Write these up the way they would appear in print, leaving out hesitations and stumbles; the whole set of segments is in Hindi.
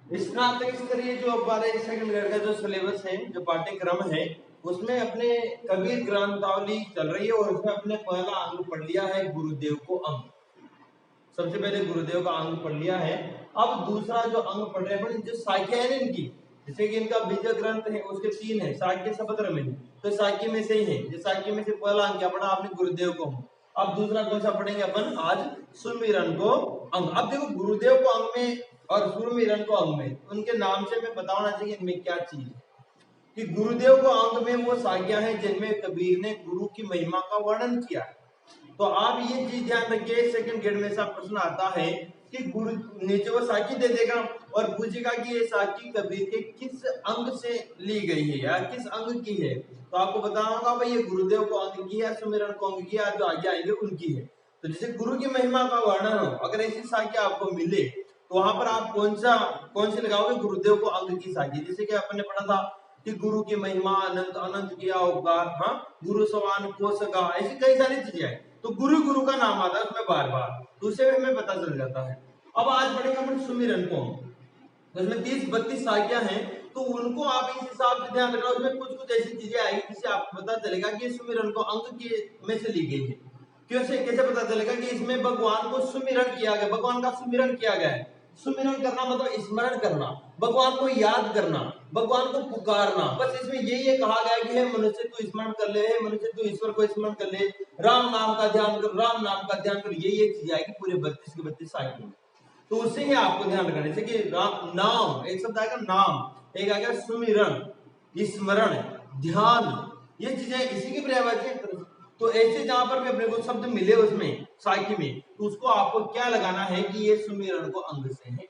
स्नातक स्तरीय जो हमारे सेकंड ग्रेड का जो सिलेबस है, जो पाठ्यक्रम है, उसमें अपने कबीर ग्रंथावली चल रही है और उसमें अपने पहला अंग पढ़ लिया है गुरुदेव को अंग। सबसे पहले गुरुदेव का अंग पढ़ लिया है। अब दूसरा जो अंग पढ़ रहे हैं जो शाखा है इनकी, जैसे कि इनका बीज ग्रंथ है उसके 3 है, शाक्य शपथ में, तो शाक्य में से ही है। जो शाक्य में से पहला अंग क्या पढ़ा आपने, गुरुदेव को अंग। अब दूसरा कौन सा पढ़ेंगे अपन आज, सुमिरन को अंग। अब देखो गुरुदेव को अंग में और सुमिरन को अंग में, उनके नाम से मैं बताना चाहिए इनमें क्या चीज है कि गुरुदेव को अंग में वो शाखा है जिनमें कबीर ने गुरु की महिमा का वर्णन किया है। तो आप ये चीज ध्यान रखिए, सेकंड ग्रेड में ऐसा प्रश्न आता है कि गुरु नीचे वो साखी दे देगा और पूछेगा कि ये साखी कबीर के किस अंग से ली गई है या किस अंग की है। तो आपको बताना होगा भाई ये गुरुदेव को अंग की है, सुमिरन को अंग की है, जो आगे आएंगे उनकी है। तो जैसे गुरु की महिमा का वर्णन हो, अगर ऐसी साखी आपको मिले तो वहां पर आप कौन से लगाओगे, गुरुदेव को अंग की साखी। जैसे कि अपन ने पढ़ा था कि गुरु की महिमा अनंत अनंत किया उपकार, हाँ गुरु समान को सका, ऐसी कई सारी चीजें हैं। तो गुरु गुरु का नाम आता है उसमें बार बार, तो उससे हमें पता चल जाता है। अब आज पढ़ेंगे अपन सुमिरन को, उसमें 30-32 शाखियां हैं, तो उनको आप इस हिसाब से ध्यान रखना। उसमें कुछ कुछ ऐसी चीजें आएगी जिससे आपको पता चलेगा कि सुमिरन को अंग के में से ली गई है। कैसे पता चलेगा कि इसमें भगवान को सुमिरन किया गया, भगवान का सुमिरन किया गया है। सुमिरन करना मतलब स्मरण करना, भगवान को याद करना, भगवान को पुकारना। बस इसमें यही कहा गया कि हे मनुष्य तू स्मरण कर ले, हे मनुष्य तू ईश्वर को स्मरण कर ले, राम नाम का ध्यान कर, राम नाम का ध्यान कर। यही एक चीज आएगी पूरे 32 के 32 साइकिल में। तो उससे ही आपको ध्यान रखना, जैसे कि नाम एक शब्द आएगा नाम, एक आएगा सुमिरन, स्मरण, ध्यान, ये चीजें इसी के पर्यायवाची। तो ऐसे जहां पर भी अपने को शब्द मिले उसमें साखी में, तो उसको आपको क्या लगाना है कि ये सुमिरन को अंग से है,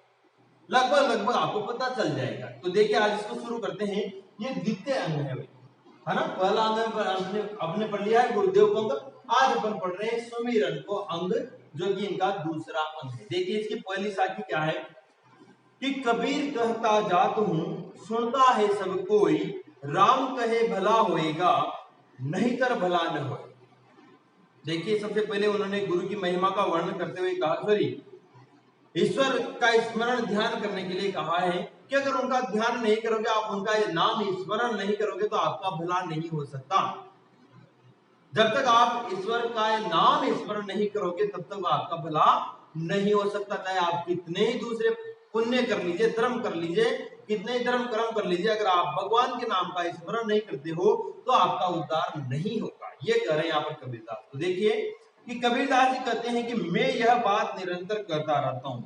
लगभग आपको पता चल जाएगा। तो देखिए आज इसको शुरू करते हैं। ये द्वितीय अंग है भाई, है ना। पहला अंग अपने पढ़ लिया है गुरुदेव को अंग, आज अपन पढ़ रहे हैं सुमिरन को अंग, जो कि इनका दूसरा अंग है। देखिए इसकी पहली साखी क्या है कि कबीर कहता जात हूं सुनता है सब कोई, राम कहे भला होएगा नहीं कर भला न होए। देखिए सबसे पहले उन्होंने गुरु की महिमा का वर्णन करते हुए कहा, सॉरी ईश्वर का स्मरण ध्यान करने के लिए कहा है कि अगर उनका ध्यान नहीं करोगे, आप उनका नाम स्मरण नहीं करोगे तो आपका भला नहीं हो सकता। जब तक आप ईश्वर का नाम स्मरण नहीं करोगे तब तक आपका भला नहीं हो सकता। चाहे आप कितने ही दूसरे पुण्य कर लीजिए, धर्म कर लीजिए, कितने ही धर्म कर्म कर लीजिए, अगर आप भगवान के नाम का स्मरण नहीं करते हो तो आपका उद्धार नहीं होगा। ये कह रहे हैं यहाँ पर कबीरदास। तो देखिए कि कबीरदास जी कहते हैं कि मैं यह बात निरंतर करता रहता हूँ।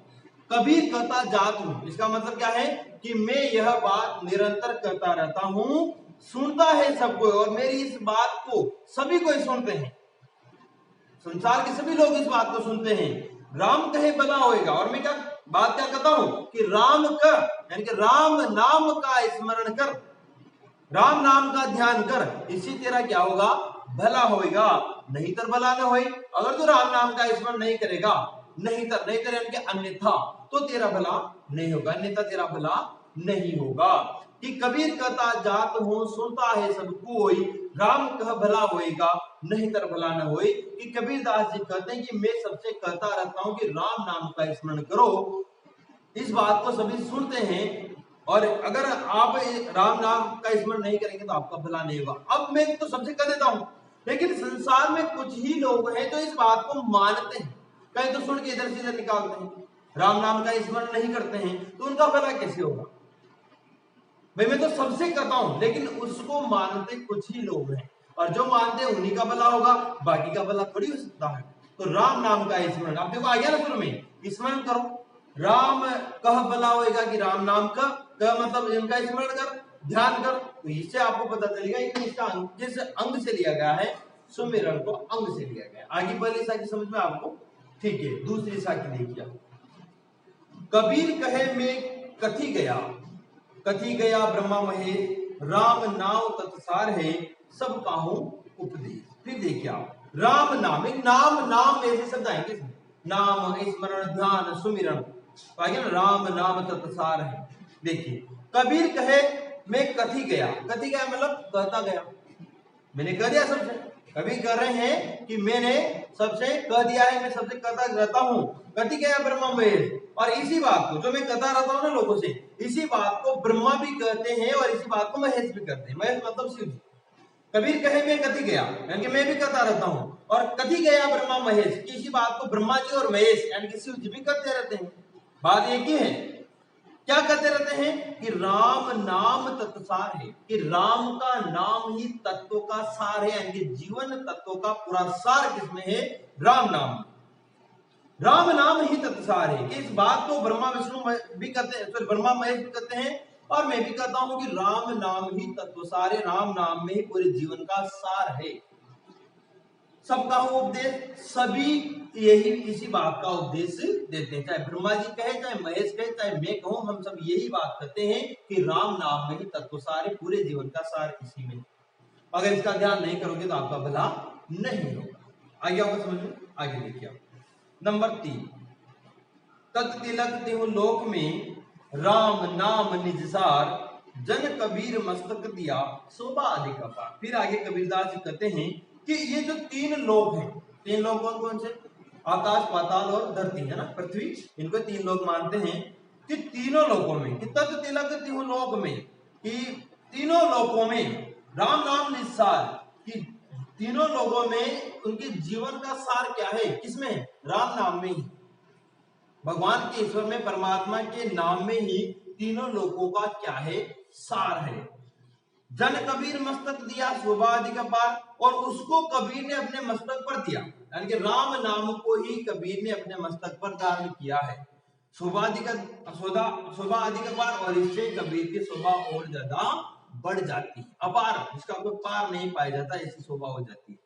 कबीर कहता जात हूँ, इसका मतलब क्या है कि मैं यह बात निरंतर करता रहता हूँ, सुनता है सबको, और मेरी इस बात को सभी को सुनते हैं, संसार के सभी लोग इस बात को सुनते हैं। राम कहे भला होएगा, और मैं क्या बात क्या कहता हूं कि राम कर, यानी कि राम नाम का स्मरण कर, राम नाम का ध्यान कर, इसी तेरा क्या होगा, भला होएगा, नहीं तर भला न होए। अगर तू राम नाम का स्मरण नहीं करेगा, नहीं तर यानी कि अन्यथा, तो तेरा भला नहीं होगा, अन्यथा तेरा भला नहीं होगा। कि कबीर कहता जात हूं सुनता है सब कोई, राम कह भला होएगा नहीं तर भला न होए। कि कबीरदास जी कहते हैं कि मैं सबसे कहता रहता हूं कि राम नाम का स्मरण करो, इस बात को सभी सुनते हैं, और अगर आप राम नाम का स्मरण नहीं करेंगे तो आपका भला नहीं होगा। अब मैं तो सबसे कह देता हूं, लेकिन संसार में कुछ ही लोग हैं जो इस बात को मानते हैं, कहीं तो सुन के इधर से इधर निकालते हैं, राम नाम का स्मरण नहीं करते हैं, तो उनका भला कैसे होगा। भाई मैं तो सबसे कहता हूं, लेकिन उसको मानते कुछ ही लोग हैं, और जो मानते हैं उन्हीं का भला होगा, बाकी का भला थोड़ी हो सकता है। तो राम नाम का स्मरण, आप देखो आ गया ना शुरू में, स्मरण करो, राम कह भला होएगा कि राम नाम का मतलब इनका स्मरण कर, ध्यान कर। तो इससे आपको पता चलेगा कि इसका किस अंग से लिया गया है, सुमिरन को अंग से लिया गया। आगे पहली साखी समझ में आपको, ठीक है। दूसरी साखी देखिए, कबीर कहे मैं कथी गया ब्रह्मा महेश, राम नाम तत्सार है सब काहू उपदेश। फिर देखिए आप, राम नाम, एक नाम में ऐसे शब्द आएंगे, नाम स्मरण ध्यान सुमिरन, तो आगे ना राम नाम तत्सार है। देखिए कबीर कहे मैं कथी गया मतलब कहता गया, मैंने कह दिया सबसे, कबीर कह रहे हैं कि मैंने सबसे कह दिया है, मैं सबसे कहता रहता हूँ, कथी गया ब्रह्मा महेश। और इसी बात को जो मैं कहता रहता हूँ ना लोगों से, इसी बात को ब्रह्मा भी कहते हैं और इसी बात को महेश भी कहते हैं। महेश मतलब शिव जी। कबीर कहे मैं कथी गया यानी कि मैं भी कहता रहता हूँ, और कथी गया ब्रह्मा महेश, इसी बात को ब्रह्मा जी और महेश यानी कि शिव जी भी कहते रहते हैं। बात एक ही है, क्या कहते रहते हैं कि राम नाम तत्वसार है, कि राम का नाम ही तत्व का सार है, यानी कि जीवन तत्व का पूरा सार किसमें है? राम नाम। राम नाम ही तत्वसार है, कि इस बात को ब्रह्मा विष्णु भी कहते हैं, तो ब्रह्मा महेश भी कहते हैं, और मैं भी कहता हूं कि राम नाम ही तत्वसार है, राम नाम में ही पूरे जीवन का सार है। सबका उपदेश सभी यही इसी बात का उपदेश देते हैं, चाहे ब्रह्मा जी कहे, चाहे महेश कहे, चाहे मैं कहूं, हम सब यही बात करते हैं कि राम नाम में ही तत्व सार है, पूरे जीवन का सार इसी में। अगर इसका ध्यान नहीं करोगे तो आपका भला नहीं होगा। आगे आपको समझ में, आगे देखिए आप। नंबर 3, तत् तिलक तिहु लोक में राम नाम निज सार, जन कबीर मस्तक दिया शोभा अधिक अपार। फिर आगे कबीरदास जी कहते हैं कि ये जो 3 लोक हैं, 3 लोक कौन कौन से? आकाश, पाताल और धरती, है ना, पृथ्वी, इनको 3 लोक मानते हैं। कि तीनों लोकों में, कि तत् तिलक तिहु लोक में, कि तीनों लोकों में राम नाम निस्सार, कि तीनों लोगों में उनके जीवन का सार क्या है? किसमें? राम नाम में ही। भगवान के, ईश्वर में, परमात्मा के नाम में ही तीनों लोगों का क्या है? सार है। जन कबीर मस्तक दिया शोभा अधिक अपार, और उसको कबीर ने अपने मस्तक पर दिया, यानी कि राम नाम को ही कबीर ने अपने मस्तक पर धारण किया है। शोभा अधिक अपार, और इससे कबीर की शोभा और ज्यादा बढ़ जाती है। अपार, इसका कोई पार नहीं पाया जाता, ऐसी शोभा हो जाती है।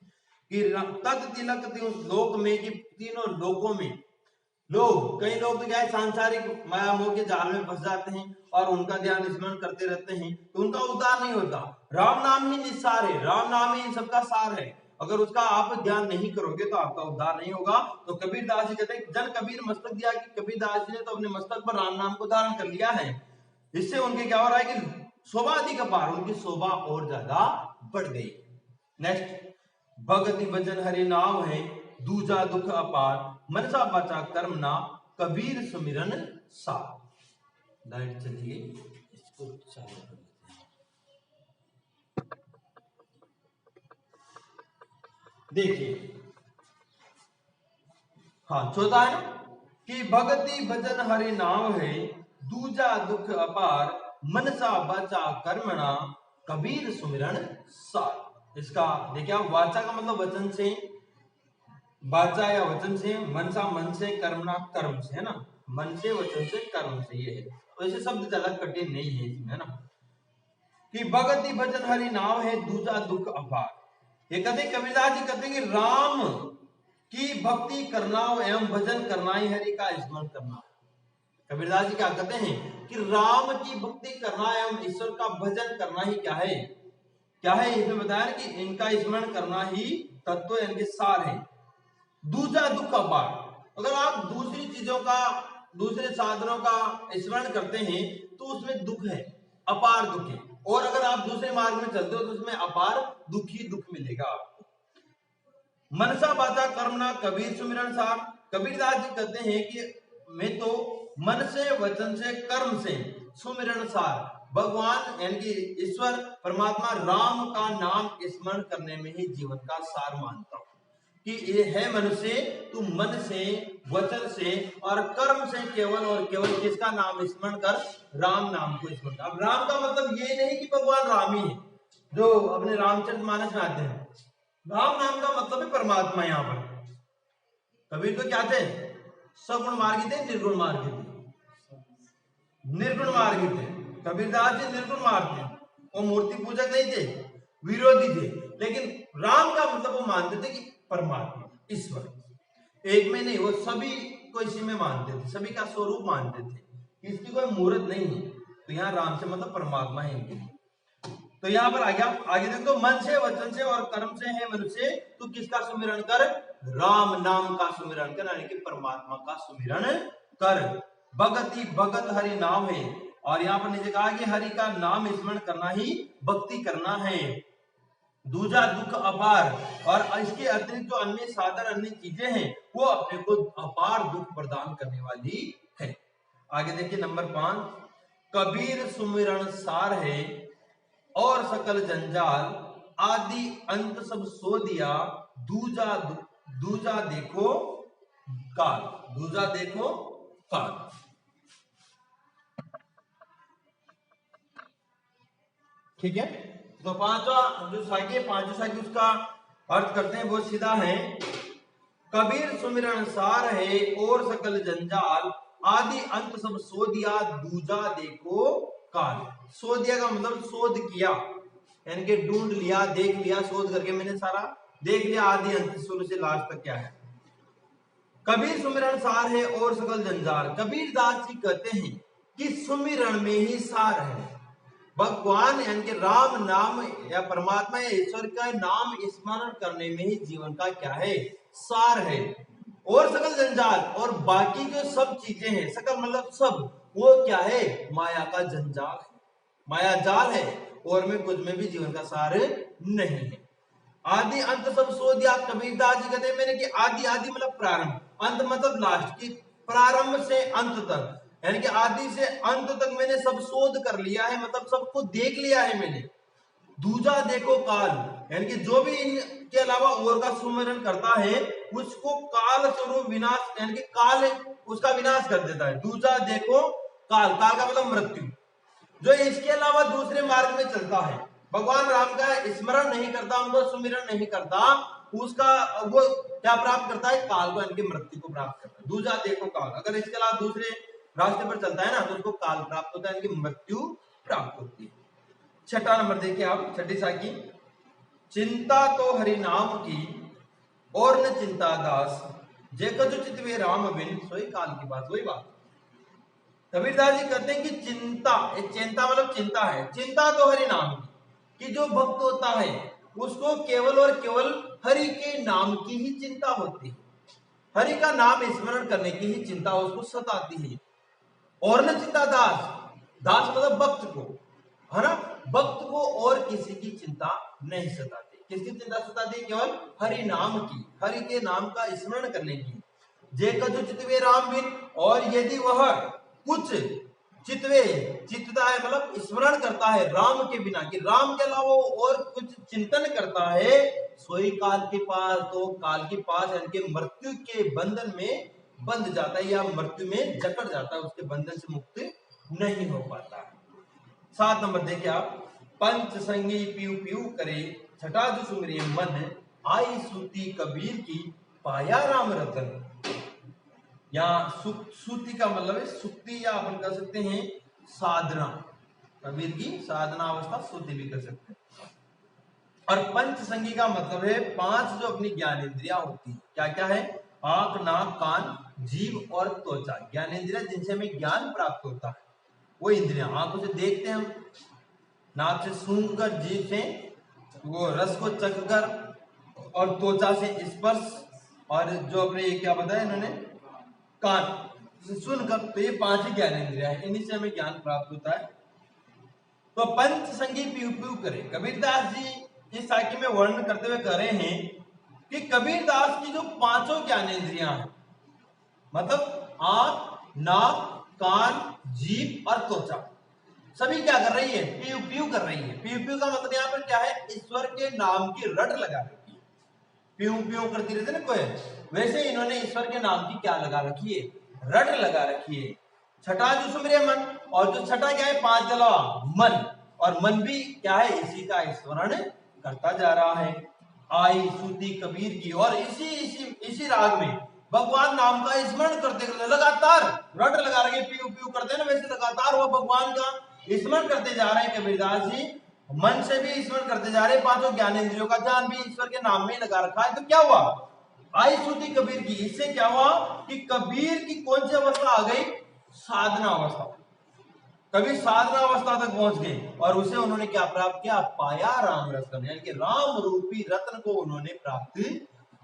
कि तत् तिलक लोक में, कि तीनों लोकों में लोग, कई लोग तो क्या है, सांसारिक माया मोह के जाल में फंस जाते हैं और उनका ध्यान स्मरण करते रहते हैं, तो उनका उद्धार नहीं होता। राम नाम ही निस्सार है, राम नाम ही इन सबका सार है। अगर उसका आप ध्यान नहीं करोगे तो आपका उद्धार नहीं होगा। तो कबीरदास जी कहते हैं, जन कबीर मस्तक दिया, कि कबीरदास जी ने तो अपने मस्तक पर राम नाम को धारण कर लिया है। इससे उनके क्या हो रहा है कि शोभा अधिक अपार, उनकी शोभा और ज्यादा बढ़ गई। नेक्स्ट, भगति भजन हरि नाम है, दूजा दुख अपार, मनसा बचा कर्म ना, कबीर सुमिरन सार। लाइट चलिए, इसको चालू कर देते हैं। देखिए, हाँ, चौथा है ना, कि भगति भजन हरि नाम है, दूजा दुख अपार, मनसा बचा कर्मणा, कबीर सुमिरन सार। इसका देखिए, वाचा का मतलब वचन से, वाचा या वचन से, मनसा मन से, कर्मणा कर्म से, है ना, मन से, वचन से, कर्म से, ये है। तो ऐसे शब्द ज्यादा कठिन नहीं है इसमें, है ना। कि भगति भजन हरि नाम है, दूजा दुख अपार। ये कहते कबीरदास जी कहते हैं कि राम की भक्ति करना एवं भजन करना ही हरि का स्मरण करना। कबीरदास जी क्या कहते हैं कि राम की भक्ति करना एवं ईश्वर का भजन करना ही क्या है? क्या है? इसमें बताया कि इनका स्मरण करना ही तत्व, यानी सार है। दूसरा दुख अपार, अगर आप दूसरी चीजों का, दूसरे साधनों का स्मरण करते हैं तो उसमें दुख है, अपार दुख है। और अगर आप दूसरे मार्ग में चलते हो तो उसमें अपार दुख ही दुख मिलेगा आपको। मनसा बाचा कर्मना, कबीर सुमिरन सार। कबीरदास जी कहते हैं कि मैं तो मन से, वचन से, कर्म से, सुमिरन सार, भगवान यानी कि ईश्वर परमात्मा राम का नाम स्मरण करने में ही जीवन का सार मानता हूं। कि ये है मनुष्य, तू मन से, वचन से और कर्म से केवल और केवल किसका नाम स्मरण कर? राम नाम को स्मरण। अब राम का मतलब ये नहीं कि भगवान राम ही है जो अपने रामचरितमानस में आते हैं। राम नाम का मतलब है परमात्मा। यहाँ पर कबीर तो क्या थे? सगुण मार्गी थे, निर्गुण मार्गी थे। निर्गुण मार्गी थे कबीरदास जी, निर्गुण मार्ग थे। वो मूर्ति पूजक नहीं थे, विरोधी थे। लेकिन राम का मतलब वो मानते थे कि परमात्मा, ईश्वर एक में नहीं, वो सभी को इसी में मानते थे, सभी का स्वरूप मानते थे, इसकी कोई मूर्त नहीं है। तो यहाँ राम से मतलब परमात्मा है इनके लिए। तो यहाँ पर आ गया, आगे देखो, मन से, वचन से और कर्म से है मनुष्य, तू किसका सुमिरन कर? राम नाम का सुमिरन कर, यानी कि परमात्मा का सुमिरन कर। भगति भगत हरि नाम है, और यहाँ पर नीचे कहा कि हरि का नाम स्मरण करना ही भक्ति करना है। दूजा दुख अपार, और इसके अतिरिक्त जो अन्य साधन अन्य चीजें हैं वो अपने को अपार दुख प्रदान करने वाली है। आगे देखिए नंबर 5, कबीर सुमिरन सार है और सकल जंजाल, आदि अंत सब सो दिया, दूजा देखो काल, दूजा देखो काल। ठीक है, तो पांचवा जो साखी, पांचवी साखी उसका अर्थ करते हैं वो सीधा है, कबीर सुमिरन सार है और सकल जंजाल, आदि अंत सब सो दिया, दूजा देखो काल। सो दिया का मतलब शोध किया, यानी कि ढूंढ लिया, देख लिया, शोध करके मैंने सारा देख लिया, आदि अंत शुरू से लास्ट तक क्या है। कबीर सुमिरन सार है और सकल जंजाल, कबीर दास जी कहते हैं कि सुमिरन में ही सार है, भगवान यानी कि राम नाम या परमात्मा या ईश्वर का नाम स्मरण करने में ही जीवन का क्या है, सार है। और सकल जंजाल, और बाकी जो सब चीजें हैं, सकल मतलब सब, वो क्या है, माया का जंजाल है, माया जाल है, और में कुछ में भी जीवन का सार नहीं है। आदि अंत सब सो दिया, कबीरदास जी कहते हैं मैंने कि आदि, आदि मतलब प्रारंभ, अंत मतलब लास्ट, की प्रारंभ से अंत तक, यानी कि आदि से अंत तक मैंने सब शोध कर लिया है, मतलब सबको देख लिया है मैंने। दूजा देखो काल, यानी कि जो भी इनके अलावा और का सुमिरन करता है उसको काल स्वरूप विनाश, यानी कि काल उसका विनाश कर देता है। दूजा देखो काल, काल का मतलब मृत्यु। जो इसके अलावा दूसरे मार्ग में चलता है, भगवान राम का स्मरण नहीं करता, उनको सुमिरन नहीं करता, उसका वो क्या प्राप्त करता है, काल को, यानी कि मृत्यु को प्राप्त करता है। दूजा देखो काल, अगर इसके अलावा दूसरे रास्ते पर चलता है ना तो उसको काल प्राप्त होता है, यानी कि मृत्यु प्राप्त होती है। छठा नंबर देखिए आप, छठी साखी, चिंता तो हरि नाम की और न चिंता दास, जेकर जो चितवे राम बिन सोई काल की बात। वही बात कबीरदास जी कहते हैं कि चिंता, चिंता मतलब चिंता है, चिंता तो हरि नाम की, कि जो भक्त होता है उसको केवल और केवल हरि के नाम की ही चिंता होती है, हरि का नाम स्मरण करने की ही चिंता उसको सताती है। और न चिंता दास, दास मतलब भक्त को, है ना, भक्त को और किसी की चिंता नहीं सताती। किसकी चिंता सताती? केवल हरि नाम की, हरि के नाम का स्मरण करने की। जेकर जो चितवे राम बिन, और यदि वह कुछ चितवे, चितता है मतलब स्मरण करता है राम के बिना, कि राम के अलावा और कुछ चिंतन करता है, सोई काल के पास, तो काल के पास यानी कि मृत्यु के बंधन में बंध जाता है, या मृत्यु में जकड़ जाता है, उसके बंधन से मुक्त नहीं हो पाता। 7 नंबर देखिए आप, पंच संगी पीऊ पीऊ करे, छठा जो सुमरे मन, आई सूती कबीर की, पाया राम रतन। यहाँ सूती का मतलब है सुक्ति, या अपन कर सकते हैं साधना, कबीर की साधना अवस्था सूती भी कर सकते हैं। और पंच संगी का मतलब है 5 जो अपनी ज्ञानेंद्रियां होती है, क्या क्या है, आंख नाक कान जीभ और त्वचा, ज्ञानेंद्रिया जिनसे हमें ज्ञान प्राप्त होता है, वो इंद्रियां। आंखों से देखते हैं हम, नाक से सूंघ कर, जीभ से वो रस को चख कर, और त्वचा से स्पर्श, और जो अपने ये क्या बताया इन्होंने, कान सुनकर। तो ये 5 ही ज्ञानेंद्रियां हैं, इन्हीं से हमें ज्ञान प्राप्त होता है। तो पंच संगी पीऊ पीऊ करे, कबीरदास जी इस साखी में वर्णन करते हुए कह रहे हैं कि कबीरदास की जो 5 ज्ञानेंद्रियां हैं, मतलब आंख नाक कान जीभ और त्वचा, सभी क्या कर रही है, पीऊ पीऊ कर रही है। पीऊ पीऊ का मतलब यहाँ पर क्या है, ईश्वर के नाम की रट लगा रखी है, पीऊ पीऊ करती रहती ना कोई, वैसे इन्होंने ईश्वर के नाम की क्या लगा रखी है, रट लगा रखी है। छठा जो सुमरे मन, और जो छठा क्या है, 5 जला मन, और मन भी क्या है, इसी का स्मरण करता जा रहा है। आई सूती कबीर की, और इसी राग में भगवान नाम का स्मरण करते करते लगातार रट लगा रहे, पीऊ पीऊ करते हैं ना, वैसे लगातार वो भगवान का स्मरण करते जा रहे हैं कबीरदास जी, मन से भी स्मरण करते जा रहे हैं, 5 ज्ञानेंद्रियों का ध्यान भी ईश्वर के नाम में लगा रखा है। तो क्या हुआ, आई सूती कबीर की, इससे क्या हुआ कि कबीर की कौन सी अवस्था आ गई, साधना अवस्था। कबीर साधना अवस्था तक पहुंच गए, और उसे उन्होंने क्या प्राप्त किया, पाया राम रतन, यानी कि राम रूपी रत्न को उन्होंने प्राप्त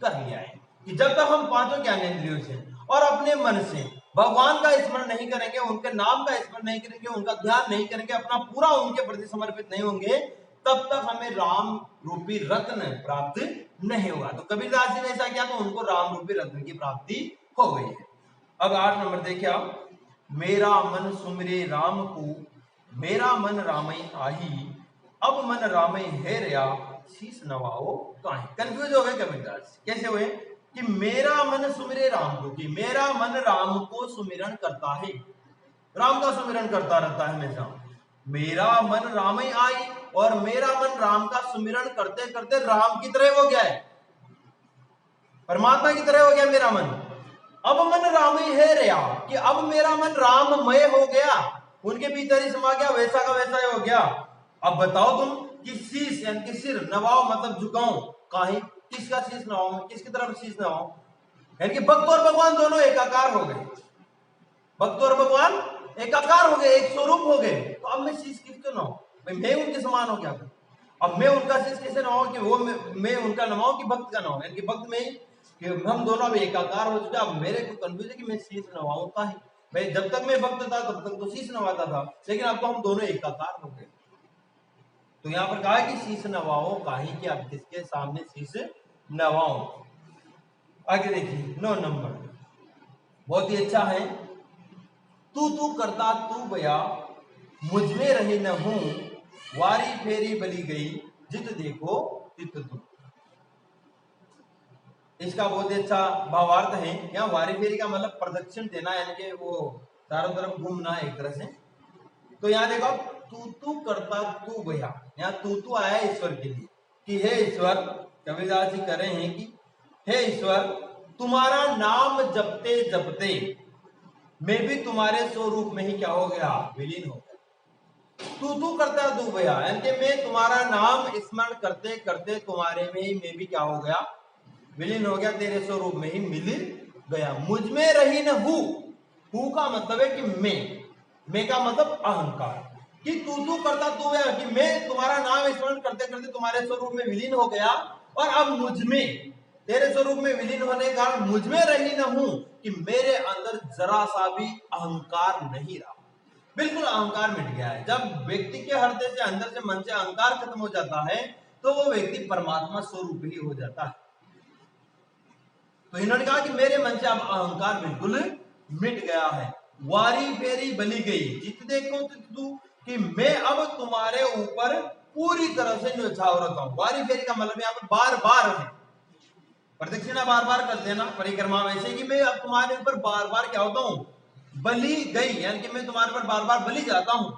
कर लिया है। कि जब तक हम 5 ज्ञानेंद्रियों से और अपने मन से भगवान का स्मरण नहीं करेंगे, उनके नाम का स्मरण नहीं करेंगे, उनका ध्यान नहीं करेंगे, अपना पूरा उनके प्रति समर्पित नहीं होंगे, तब तक हमें राम रूपी रत्न प्राप्त नहीं हुआ। तो कबीरदास जी ने ऐसा किया तो उनको राम रूपी रत्न की प्राप्ति हो गई है। अब 8 नंबर देखिए आप, मेरा मन सुमिरे राम को, मेरा मन रामई आही, अब मन रामई है रया, शीश नवाओ काहे। कंफ्यूज हो गए कबीरदास, कैसे हुए कि मेरा मन सुमिरे राम को, कि मेरा मन राम को सुमिरन करता है, राम का सुमिरन करता रहता है हमेशा। मेरा मन रामई आई, और मेरा मन राम का सुमिरन करते करते राम की तरह हो गया है, परमात्मा की तरह हो गया मेरा मन। अब मन रामई है रया, कि अब मेरा मन राममय हो गया, उनके भीतर ही समा गया, वैसा का वैसा ही हो गया। अब बताओ तुम कि शीश यानी कि सिर, नवाओ मतलब झुकाओ काहे, किसका शीश नवाओ, किसकी तरफ शीश नवाओ, यानी कि भक्त और भगवान दोनों एकाकार हो गए, भक्त और भगवान एकाकार हो गए, एक स्वरूप हो गए। तो अब मैं शीश किसको नवाऊं, भाई मैं उनके समान हो गया, अब मैं उनका शीश कैसे नवाऊं, कि वो मैं उनका नवाऊं कि भक्त का नवाऊं, यानी कि भक्त में कि हम दोनों अब एकाकार हो चुके। अब मेरे को कंफ्यूज है कि मैं शीश नवाऊं का है, भाई जब तक मैं भक्त था तब तक तो शीश नवाता था, लेकिन अब तो हम दोनों एकाकार हो गए। तो यहाँ पर कहा कि शीश नवाओ काहे, कि अब किसके सामने शीश नवाओ। आगे देखिए 9 नंबर, बहुत ही अच्छा है, तू करता तू बया, मुझ में रहे न हूं, वारी फेरी बली गई, जित देखो तित तू। इसका बहुत ही अच्छा भावार्थ है। यहाँ वारी फेरी का मतलब प्रदक्षिण देना, यानी कि वो चारों तरफ घूमना एक तरह से। तो यहाँ देखो, तू करता तू बया, यहाँ तू आया ईश्वर के लिए, कि हे ईश्वर, कबीरदास जी कह रहे हैं कि हे ईश्वर, तुम्हारा नाम जपते जपते मैं भी तुम्हारे स्वरूप में ही क्या हो गया, विलीन हो गया। तू करता तू बया, यानी कि मैं तुम्हारा नाम स्मरण करते करते तुम्हारे में ही मैं भी क्या हो गया, विलीन हो गया, तेरे स्वरूप में ही मिल गया। मुझ में रही न हूं का मतलब है कि मैं का मतलब अहंकार, कि तू करता तू है, कि मैं तुम्हारा नाम स्मरण करते करते तुम्हारे स्वरूप में विलीन हो गया, और अब मुझ में, तेरे स्वरूप में विलीन होने के कारण मुझ में रही न हूं, कि मेरे अंदर जरा सा भी अहंकार नहीं रहा, बिल्कुल अहंकार मिट गया है। जब व्यक्ति के हृदय से, अंदर से, मन से अहंकार खत्म हो जाता है, तो वो व्यक्ति परमात्मा स्वरूप ही हो जाता है। तो इन्होंने कहा कि मेरे मन से अब अहंकार बिल्कुल मिट गया है। वारी फेरी बली गई, जित देखो तित तू, कि मैं अब तुम्हारे ऊपर पूरी तरह से न्यौछावर होता हूं। वारी फेरी का मतलब यहाँ पर बार बार है, प्रदक्षिणा बार बार करते हैं ना, परिक्रमा, वैसे कि मैं अब तुम्हारे ऊपर बार बार क्या होता हूँ, बली गई, यानी कि मैं तुम्हारे ऊपर बार बार बली जाता हूँ।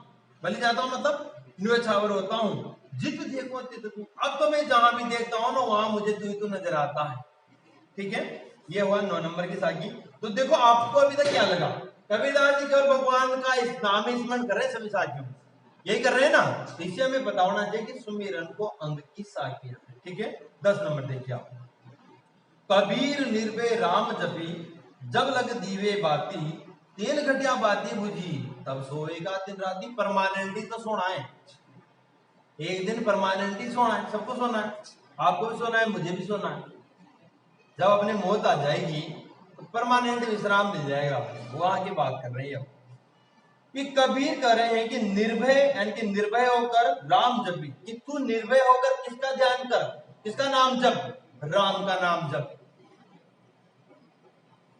बली जाता हूँ मतलब न्यौछावर होता हूँ। जित देखो तित तू, अब तो मैं जहां भी देखता हूँ ना, वहां मुझे तू ही तू नजर आता है। ठीक है, ये हुआ 9 नंबर की साखी। तो देखो आपको अभी तक क्या लगा, कबीरदास जी केवल भगवान का इस नाम स्मरण कर रहे हैं सभी साखियों, यही कर रहे हैं ना। इससे हमें पता होना चाहिए कि सुमिरन को अंग की साखियां। ठीक है, 10 नंबर देखिए आप, कबीर निर्भय राम जपी, जब लग दीवे बाती, तेल घटिया बाती बुझी, तब सोएगा दिन राती। परमानेंटली तो सोना है, एक दिन परमानेंटली सोना है, सबको सोना है, आपको भी सोना है, मुझे भी सोना है। जब अपने मौत आ जाएगी तो परमानेंट विश्राम मिल जाएगा, वहां की बात कर रही है। कि कबीर कह रहे हैं कि निर्भय, यानी कि निर्भय होकर राम जपी, कि तू निर्भय होकर किसका ध्यान कर, किसका नाम जप, राम का नाम जप।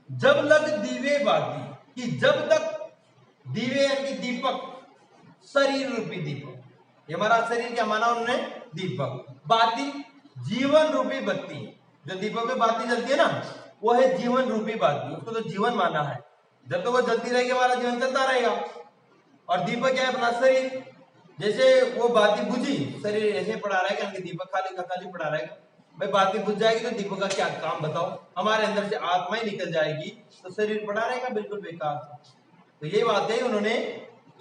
जब लग दीवे बाती, कि जब तक दीवे यानी कि दीपक, शरीर रूपी दीपक, ये हमारा शरीर क्या माना उन्होंने, दीपक। बाती जीवन रूपी बत्ती, जो दीपक में बाती जलती है ना, वो है जीवन रूपी बाती, उसको तो जीवन माना है। जब तक वो जलती रहेगी हमारा जीवन चलता रहेगा। और दीपक क्या है, अपना शरीर। जैसे वो बाती बुझी, शरीर ऐसे पड़ा रहेगा, दीपक खाली का खाली पड़ा रहेगा। भाई बाती बुझ जाएगी तो दीपक का क्या काम बताओ, हमारे अंदर से आत्मा ही निकल जाएगी तो शरीर पड़ा रहेगा बिल्कुल बेकार। तो ये बात है उन्होंने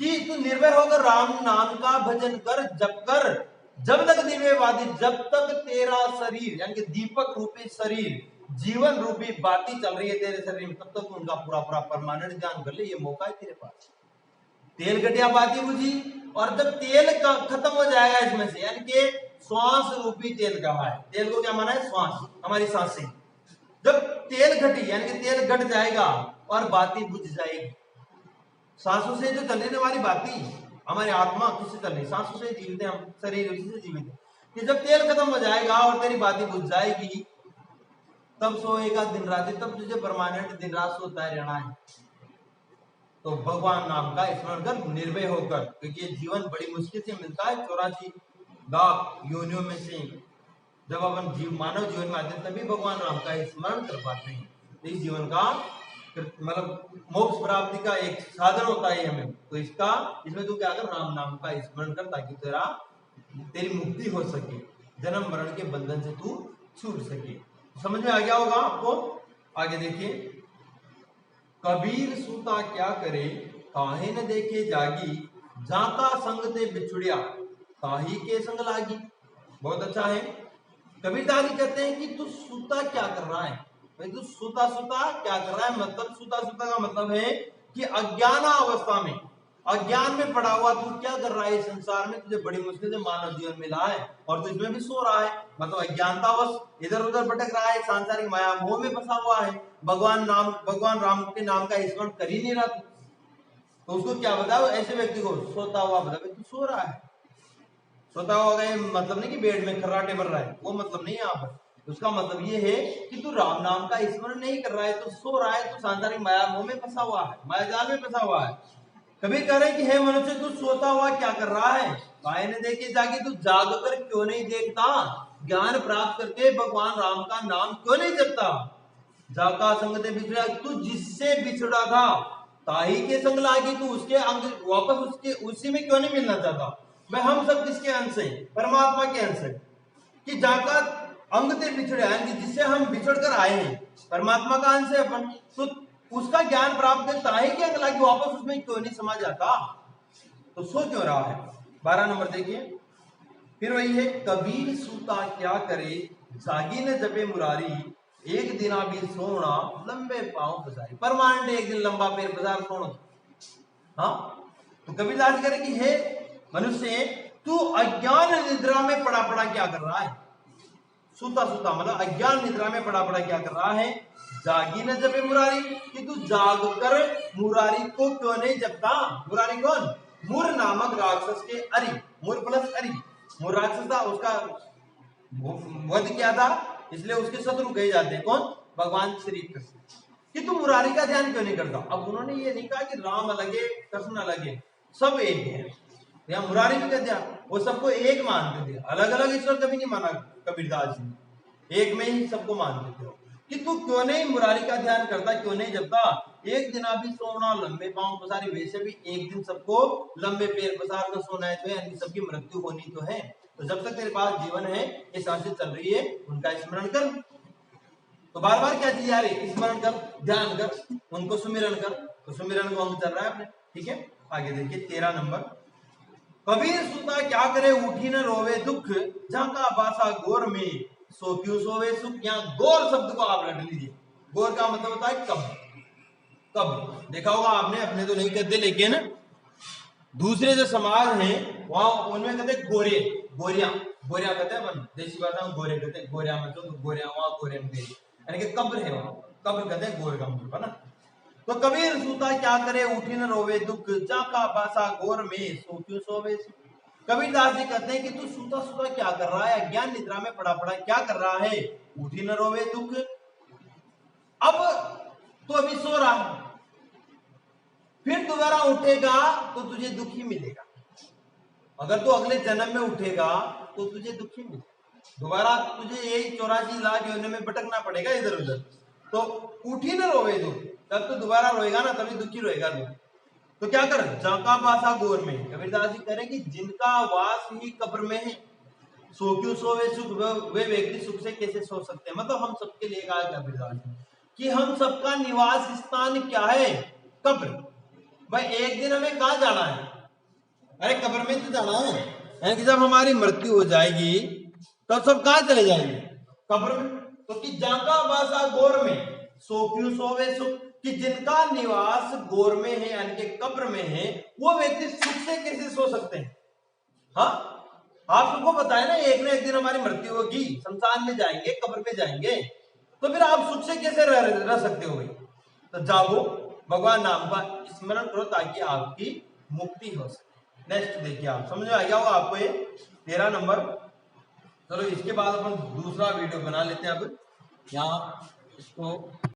कि तू निर्भय होकर राम नाम का भजन कर, जप कर, जब तक दिव्यवादी, जब तक तेरा शरीर यानी कि दीपक रूपी शरीर, जीवन रूपी बाती चल रही है तेरे शरीर में, तब तक उनका पूरा पूरा परमानेंट ध्यान कर ले, ये मौका है तेरे पास। तेल घटिया बाती बुझी, और जब तेल का खत्म हो जाएगा इसमें से, यानी कि श्वास रूपी तेल कहा है, तेल को क्या माना है, श्वास, हमारी सांसें। जब तेल घटी यानी कि तेल घट जाएगा और बाती बुझ जाएगी, सांसों से जो चलने वाली बाती हमारी आत्मा किसी तरह नहीं, सांसों से जीवित है हम, शरीर उसी से जीवित है। कि जब तेल खत्म हो जाएगा और तेरी बातें बुझ जाएगी, तब सोएगा दिन रात, तब तुझे परमानेंट दिन रात सोता ही रहना है। तो भगवान नाम का स्मरण कर निर्भय होकर, क्योंकि ये जीवन बड़ी मुश्किल से मिलता है, 84 लाख योनियों में से जब अपन मानव जीवन में आते हैं तभी भगवान राम का स्मरण कर पाते हैं। तो इस जीवन का मतलब मोक्ष प्राप्ति का एक साधन होता है हमें। तो इसमें तू क्या कर, राम नाम का स्मरण कर, ताकि तेरी मुक्ति हो सके, जन्म मरण के बंधन से तू छूट सके। समझ में आ गया होगा आपको। आगे देखिए, कबीर सूता क्या करे, काहे न देखे जागी, जाता संग ते बिछुड़िया, काहे के संग लागी। बहुत अच्छा है। कबीरदास जी कहते हैं कि तू सूता क्या कर रहा है भाई, तू सूता सूता क्या कर रहा है। मतलब सूता सूता का मतलब है कि अज्ञान अवस्था में, अज्ञान में पड़ा हुआ तू क्या कर रहा है इस संसार में, तुझे बड़ी मुश्किल से मानव जीवन मिला है और तू इसमें भी सो रहा है। मतलब अज्ञानतावश इधर उधर भटक रहा है, सांसारिक माया मोह में फंसा हुआ है, भगवान राम के नाम का स्मरण कर ही नहीं रहा। तो उसको क्या बताओ, ऐसे व्यक्ति को सोता हुआ बताओ, तू सो रहा है। सोता हुआ का मतलब नहीं कि बेड में खर्राटे भर रहा है, वो मतलब नहीं यहाँ पर। उसका मतलब ये है कि तू राम नाम का स्मरण नहीं कर रहा है, तू सो रहा है, तू सांसारिक माया मोह में फंसा हुआ है, माया जाल में फंसा हुआ है। कबीर कह रहे कि हे मनुष्य, तू सोता हुआ क्या कर रहा है, काहे ने देखे जागी, तू जाग कर क्यों नहीं देखता, ज्ञान प्राप्त करके भगवान राम का नाम क्यों नहीं जपता। जाका संग ते बिछड़ा, तू जिससे बिछड़ा था ताही के संग लागी, तू उसके अंग वापस उसके उसी में क्यों नहीं मिलना चाहता। मैं हम सब किसके अंश है, परमात्मा के अंश है। कि जाका अंग ते बिछड़े, यानी जिससे हम बिछड़ कर आए हैं, परमात्मा का अंश है अपन, तो उसका ज्ञान प्राप्त करता है कि अंग लागी, वापस उसमें क्यों नहीं समा जाता, तो सो क्यों रहा है। 12 नंबर देखिए, फिर वही है, कबीर सूता क्या करे, जागी न जपे मुरारी, एक दिन भी सोना लंबे पांव पसारी। परमानेंट एक दिन लंबा पैर पसार सोना। हाँ, तो कबीरदास कह रहे कि हे मनुष्य, तू अज्ञान निद्रा में पड़ा पड़ा क्या कर रहा है। सूता सूता मतलब अज्ञान निद्रा में पड़ा पड़ा क्या कर रहा है। जागी न जपे मुरारी, कि तू जाग कर मुरारी को क्यों नहीं जपता। मुरारी कौन, मुर नामक राक्षस के अरि, मुर प्लस अरि, मुर राक्षस था, उसका वध किया था, इसलिए उसके शत्रु कहे जाते हैं। कौन, भगवान श्री कृष्ण। कि तू मुरारी का ध्यान क्यों नहीं करता। अब उन्होंने ये नहीं कहा कि राम अलग है कृष्ण अलग है, सब एक है। यहाँ मुरारी भी कहते हैं, वो सबको एक मानते थे, अलग अलग ईश्वर कभी नहीं माना कबीरदास जी, एक में ही सबको मानते थे। कि तू क्यों नहीं मुरारी का ध्यान करता, क्यों नहीं जपता। एक दिन भी सोना लंबे पांव पसारी, वैसे भी एक दिन सबको लंबे पैर पसार कर सोना है, तो यानी सबकी मृत्यु होनी तो है। तो जब तक तेरे पास जीवन है, ये सांसें चल रही है, उनका स्मरण कर। तो बार बार क्या चीज आ रही, स्मरण कर, ध्यान कर, उनको सुमिरन कर। तो सुमिरन को हम चल रहा है अपने, ठीक है। आगे देखिए 13 नंबर, कबीर सूता क्या करे, उठी न रोवे दुख, झांका बासा गोर में, सो क्यों सोवे सुख। यहाँ गोर शब्द को आप रट लीजिए। गोर का मतलब होता है कब। कब देखा होगा आपने, अपने तो नहीं कहते, लेकिन दूसरे जो समाज हैं वहां उनमें कहते गोरे, गोरिया, गोरिया कहते हैं, देसी भाषा में गोरे कहते हैं, गोरिया मतलब तो गोरिया, वहां गोरे में यानी कि कब्र है, वहां कब्र कहते हैं गोर का मतलब है ना। तो कबीर सूता क्या करे, उठी न रोवे दुख, जाका बासा गोर में, सो क्यों सोवे सुख। कबीरदास जी कहते हैं कि तू सूता सूता क्या कर रहा है, अज्ञान निद्रा में पड़ा पड़ा क्या कर रहा है। उठी न रोवे दुख, अब तो अभी सो रहा है, फिर दोबारा उठेगा तो तुझे दुख ही मिलेगा। अगर तू अगले जन्म में उठेगा तो तुझे दुख ही मिलेगा, दोबारा तुझे यही 84 लाख योनि में भटकना पड़ेगा इधर उधर। तो उठी न रोवे दुख, तब तो दोबारा रोएगा ना, तभी दुखी रोएगा तू। तो क्या कर, जाका बासा गोर में। कबीरदास जी कह रहे कि जिनका वास ही कब्र में है, सो क्यों सोवे सुख, वे व्यक्ति सुख से कैसे सो सकते हैं। मतलब हम सबके लिए कहा कबीरदास जी कि हम सबका निवास स्थान क्या है, कब्र। भाई एक दिन हमें कहाँ जाना है, अरे कब्र में तो जाना है। यानी कि जब हमारी मृत्यु हो जाएगी तब सब कहाँ चले जाएंगे, कब्र में। तो कि जाका बासा गोर में, सो क्यों सोवे सुख, कि जिनका निवास गोर में है यानी कि कब्र में है, वो व्यक्ति सुख से कैसे सो सकते हैं। हाँ, आप सबको पता है ना, एक ना एक दिन हमारी मृत्यु होगी, शमशान में जाएंगे, कब्र में जाएंगे, तो फिर आप सुख से कैसे रह सकते हो भाई। तो जागो, भगवान नाम का स्मरण करो ताकि आपकी मुक्ति हो सके। नेक्स्ट देखिए, आप समझ में आ गया होगा आपको ये 13 नंबर। चलो इसके बाद अपन दूसरा वीडियो बना लेते हैं। अब यहाँ इसको